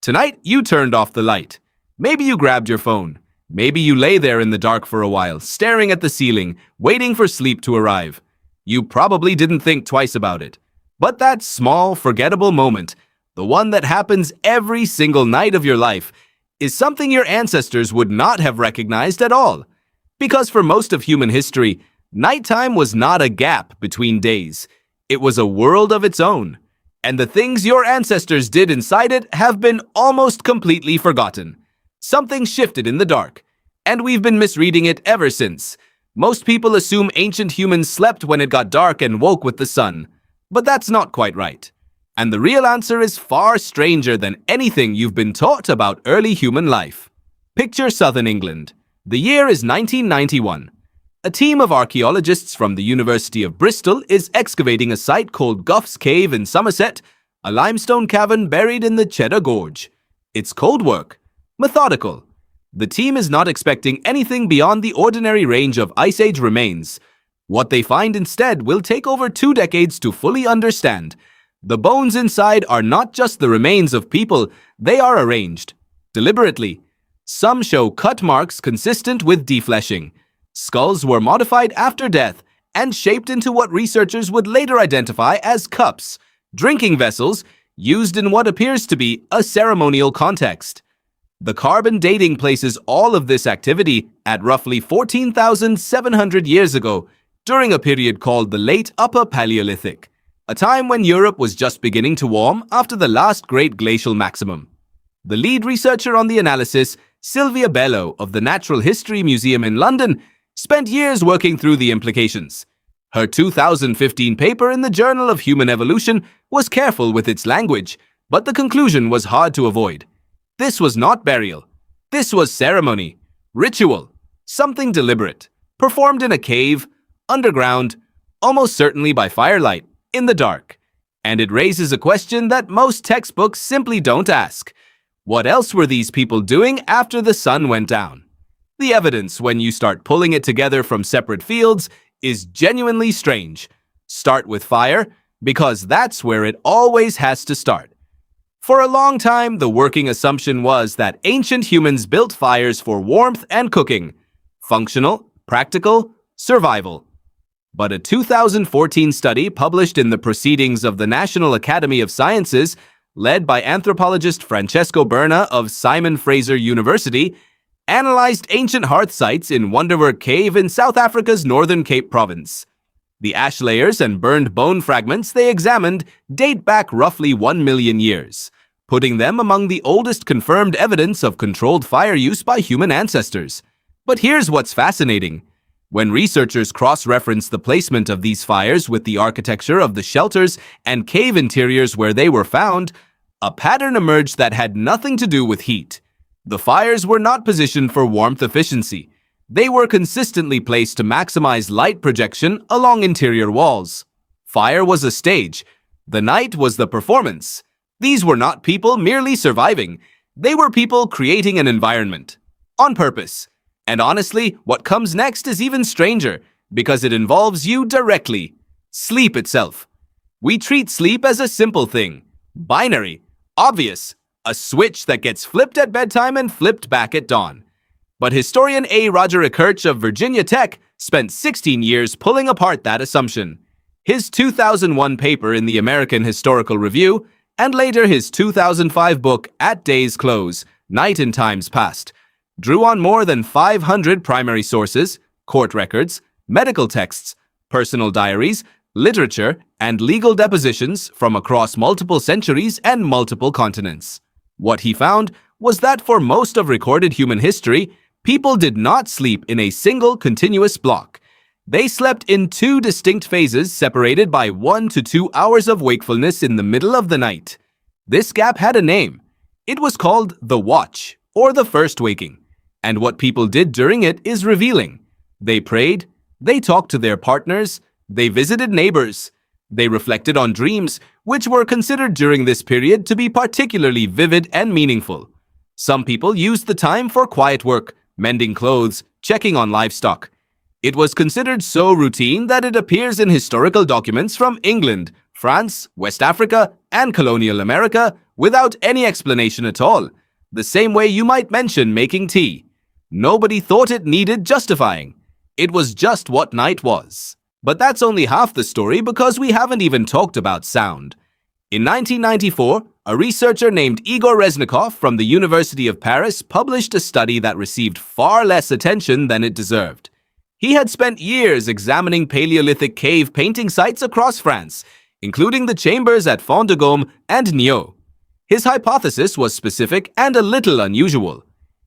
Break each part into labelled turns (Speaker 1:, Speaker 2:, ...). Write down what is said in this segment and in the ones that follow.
Speaker 1: Tonight, you turned off the light. Maybe you grabbed your phone. Maybe you lay there in the dark for a while, staring at the ceiling, waiting for sleep to arrive. You probably didn't think twice about it. But that small, forgettable moment, the one that happens every single night of your life, is something your ancestors would not have recognized at all. Because for most of human history, nighttime was not a gap between days. It was a world of its own. And the things your ancestors did inside it have been almost completely forgotten. Something shifted in the dark, and we've been misreading it ever since. Most people assume ancient humans slept when it got dark and woke with the sun. But that's not quite right. And the real answer is far stranger than anything you've been taught about early human life. Picture southern England. The year is 1991. A team of archaeologists from the University of Bristol is excavating a site called Gough's Cave in Somerset, a limestone cavern buried in the Cheddar Gorge. It's cold work, methodical. The team is not expecting anything beyond the ordinary range of Ice Age remains. What they find instead will take over 2 decades to fully understand. The bones inside are not just the remains of people, they are arranged deliberately. Some show cut marks consistent with defleshing. Skulls were modified after death and shaped into what researchers would later identify as cups, drinking vessels used in what appears to be a ceremonial context. The carbon dating places all of this activity at roughly 14,700 years ago, during a period called the Late Upper Paleolithic, a time when Europe was just beginning to warm after the last great glacial maximum. The lead researcher on the analysis, Sylvia Bello of the Natural History Museum in London, spent years working through the implications. Her 2015 paper in the Journal of Human Evolution was careful with its language, but the conclusion was hard to avoid. This was not burial. This was ceremony, ritual, something deliberate, performed in a cave, underground, almost certainly by firelight, in the dark. And it raises a question that most textbooks simply don't ask. What else were these people doing after the sun went down? The evidence, when you start pulling it together from separate fields, is genuinely strange. Start with fire, because that's where it always has to start. For a long time, the working assumption was that ancient humans built fires for warmth and cooking. Functional, practical, survival. But a 2014 study published in the Proceedings of the National Academy of Sciences, led by anthropologist Francesco Berna of Simon Fraser University, analyzed ancient hearth sites in Wonderwerk Cave in South Africa's Northern Cape Province. The ash layers and burned bone fragments they examined date back roughly 1 million years, putting them among the oldest confirmed evidence of controlled fire use by human ancestors. But here's what's fascinating. When researchers cross-reference the placement of these fires with the architecture of the shelters and cave interiors where they were found, a pattern emerged that had nothing to do with heat. The fires were not positioned for warmth efficiency. They were consistently placed to maximize light projection along interior walls. Fire was a stage. The night was the performance. These were not people merely surviving. They were people creating an environment. On purpose. And honestly, what comes next is even stranger, because it involves you directly. Sleep itself. We treat sleep as a simple thing. Binary. Obvious. A switch that gets flipped at bedtime and flipped back at dawn. But historian A. Roger Kirch of Virginia Tech spent 16 years pulling apart that assumption. His 2001 paper in the American Historical Review, and later his 2005 book At Day's Close, Night in Times Past, drew on more than 500 primary sources, court records, medical texts, personal diaries, literature, and legal depositions from across multiple centuries and multiple continents. What he found was that for most of recorded human history, people did not sleep in a single continuous block. They slept in 2 distinct phases separated by 1 to 2 hours of wakefulness in the middle of the night. This gap had a name. It was called the watch, or the first waking. And what people did during it is revealing. They prayed, they talked to their partners, they visited neighbors. They reflected on dreams, which were considered during this period to be particularly vivid and meaningful. Some people used the time for quiet work, mending clothes, checking on livestock. It was considered so routine that it appears in historical documents from England, France, West Africa, and colonial America without any explanation at all, the same way you might mention making tea. Nobody thought it needed justifying. It was just what night was. But that's only half the story because we haven't even talked about sound. In 1994, a researcher named Igor Reznikov from the University of Paris published a study that received far less attention than it deserved. He had spent years examining Paleolithic cave painting sites across France, including the chambers at Font de Gaume and Niaux. His hypothesis was specific and a little unusual.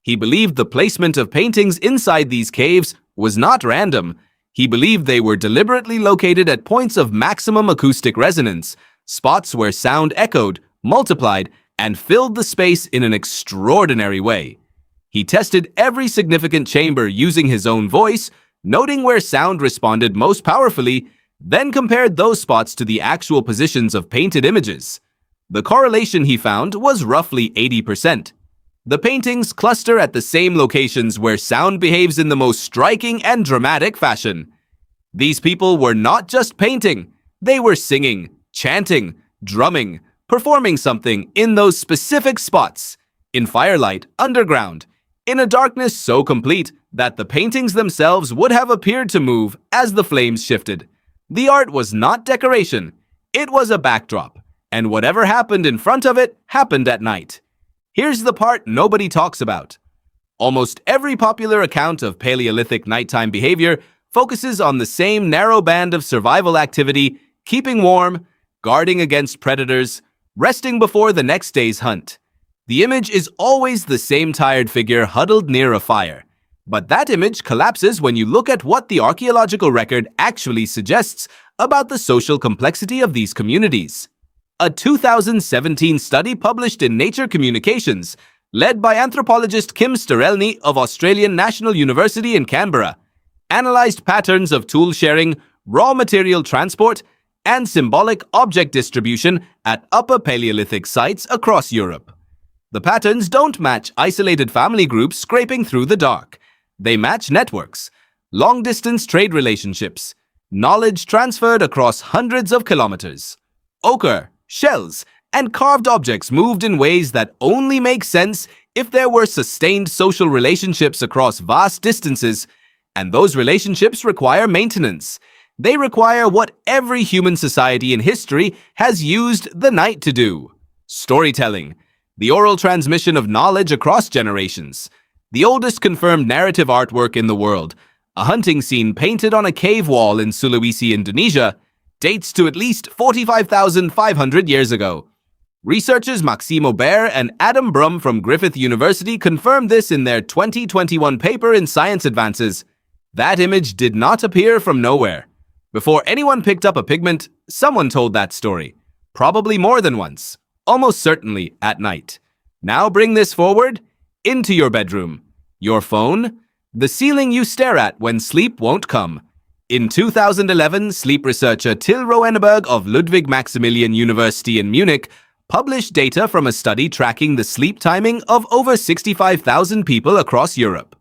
Speaker 1: He believed the placement of paintings inside these caves was not random. He believed they were deliberately located at points of maximum acoustic resonance, spots where sound echoed, multiplied, and filled the space in an extraordinary way. He tested every significant chamber using his own voice, noting where sound responded most powerfully, then compared those spots to the actual positions of painted images. The correlation he found was roughly 80%. The paintings cluster at the same locations where sound behaves in the most striking and dramatic fashion. These people were not just painting, they were singing, chanting, drumming, performing something in those specific spots, in firelight, underground, in a darkness so complete that the paintings themselves would have appeared to move as the flames shifted. The art was not decoration, it was a backdrop, and whatever happened in front of it happened at night. Here's the part nobody talks about. Almost every popular account of Paleolithic nighttime behavior focuses on the same narrow band of survival activity, keeping warm, guarding against predators, resting before the next day's hunt. The image is always the same tired figure huddled near a fire. But that image collapses when you look at what the archaeological record actually suggests about the social complexity of these communities. A 2017 study published in Nature Communications, led by anthropologist Kim Sterelny of Australian National University in Canberra, analyzed patterns of tool sharing, raw material transport, and symbolic object distribution at Upper Paleolithic sites across Europe. The patterns don't match isolated family groups scraping through the dark. They match networks, long-distance trade relationships, knowledge transferred across hundreds of kilometers. Ochre, shells, and carved objects moved in ways that only make sense if there were sustained social relationships across vast distances, and those relationships require maintenance. They require what every human society in history has used the night to do: storytelling, the oral transmission of knowledge across generations. The oldest confirmed narrative artwork in the world, a hunting scene painted on a cave wall in Sulawesi, Indonesia, dates to at least 45,500 years ago. Researchers Maxime Aubert and Adam Brum from Griffith University confirmed this in their 2021 paper in Science Advances. That image did not appear from nowhere. Before anyone picked up a pigment, someone told that story. Probably more than once. Almost certainly at night. Now bring this forward into your bedroom, your phone, the ceiling you stare at when sleep won't come. In 2011, sleep researcher Till Roenneberg of Ludwig Maximilian University in Munich published data from a study tracking the sleep timing of over 65,000 people across Europe.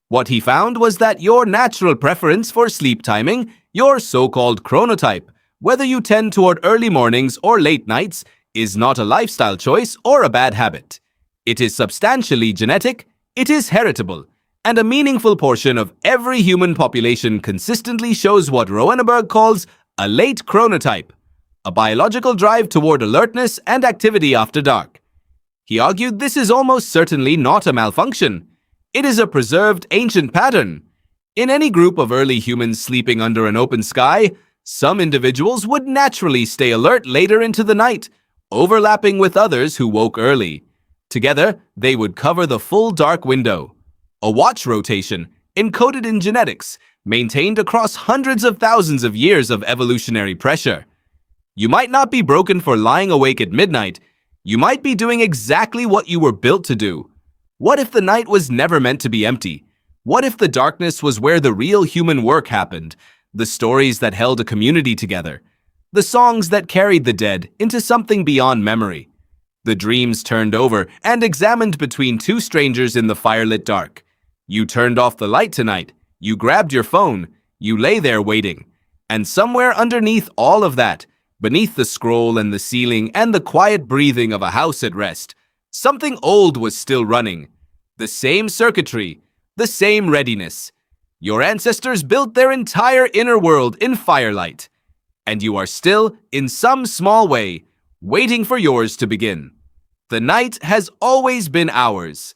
Speaker 1: What he found was that your natural preference for sleep timing, your so-called chronotype, whether you tend toward early mornings or late nights, is not a lifestyle choice or a bad habit. It is substantially genetic, it is heritable, and a meaningful portion of every human population consistently shows what Roenneberg calls a late chronotype, a biological drive toward alertness and activity after dark. He argued this is almost certainly not a malfunction. It is a preserved ancient pattern. In any group of early humans sleeping under an open sky, some individuals would naturally stay alert later into the night, overlapping with others who woke early. Together, they would cover the full dark window. A watch rotation, encoded in genetics, maintained across hundreds of thousands of years of evolutionary pressure. You might not be broken for lying awake at midnight. You might be doing exactly what you were built to do. What if the night was never meant to be empty? What if the darkness was where the real human work happened, the stories that held a community together, the songs that carried the dead into something beyond memory? The dreams turned over and examined between two strangers in the firelit dark. You turned off the light tonight. You grabbed your phone. You lay there waiting. And somewhere underneath all of that, Beneath the scroll and the ceiling and the quiet breathing of a house at rest, something old was still running. The same circuitry, the same readiness. Your ancestors built their entire inner world in firelight, and you are still, in some small way, waiting for yours to begin. The night has always been ours,